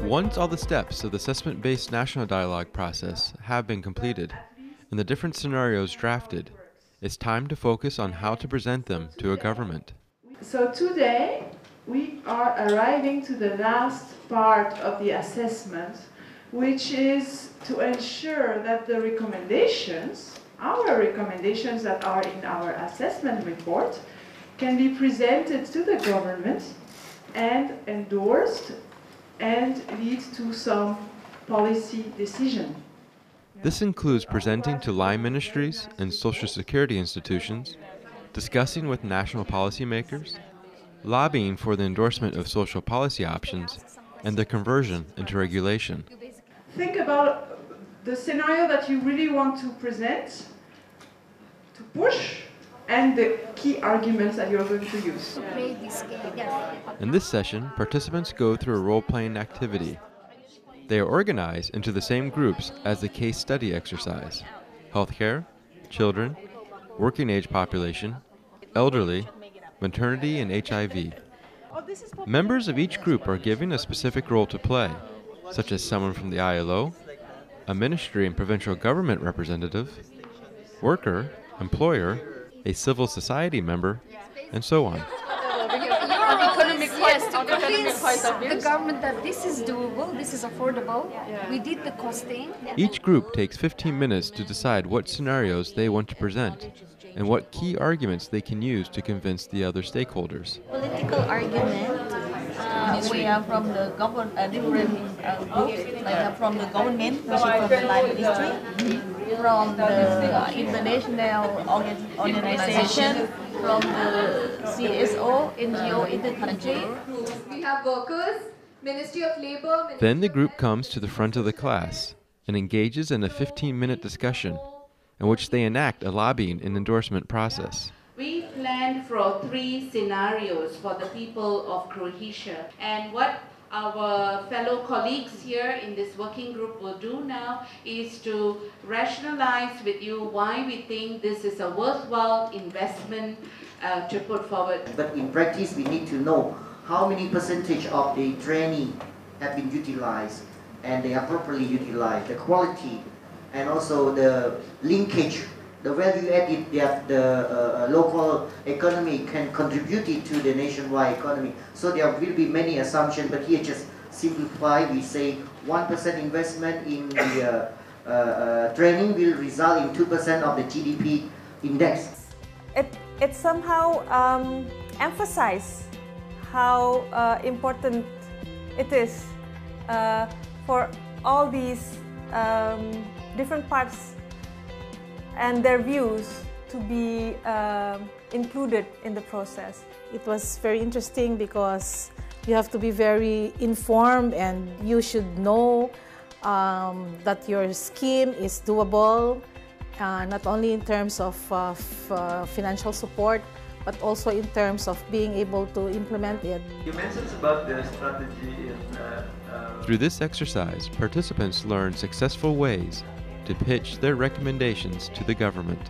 Once all the steps of the assessment-based national dialogue process have been completed and the different scenarios drafted, it's time to focus on how to present them to a government. So today we are arriving to the last part of the assessment, which is to ensure that the recommendations, our recommendations that are in our assessment report, can be presented to the government and endorsed and lead to some policy decision. This includes presenting to line ministries and social security institutions, discussing with national policymakers, lobbying for the endorsement of social policy options, and their conversion into regulation. Think about the scenario that you really want to present, to push, and the key arguments that you're going to use. In this session, participants go through a role-playing activity. They are organized into the same groups as the case study exercise: healthcare, children, working age population, elderly, maternity, and HIV. Members of each group are given a specific role to play, such as someone from the ILO, a ministry and provincial government representative, worker, employer, a civil society member, and so on. Yes, to convince the government that this is doable, this is affordable. We did the costing. Each group takes 15 minutes to decide what scenarios they want to present and what key arguments they can use to convince the other stakeholders. Political argument, we are from the different groups, like from the government, which is from the line ministry, from the international organization, from the CSO, NGO in the country. We have workers, Ministry of Labor. Then the group comes to the front of the class and engages in a 15-minute discussion in which they enact a lobbying and endorsement process. We planned for 3 scenarios for the people of Croatia, and what our fellow colleagues here in this working group will do now is to rationalize with you why we think this is a worthwhile investment to put forward. But in practice, we need to know how many percentage of the training have been utilized and they are properly utilized, the quality, and also the linkage, the value added that the local economy can contribute it to the nationwide economy. So there will be many assumptions, but here just simplify, we say 1% investment in the training will result in 2% of the GDP index. It somehow emphasizes how important it is for all these different parts and their views to be included in the process. It was very interesting because you have to be very informed and you should know that your scheme is doable, not only in terms of financial support, but also in terms of being able to implement it. You mentioned about the strategy in Through this exercise, participants learn successful ways to pitch their recommendations to the government.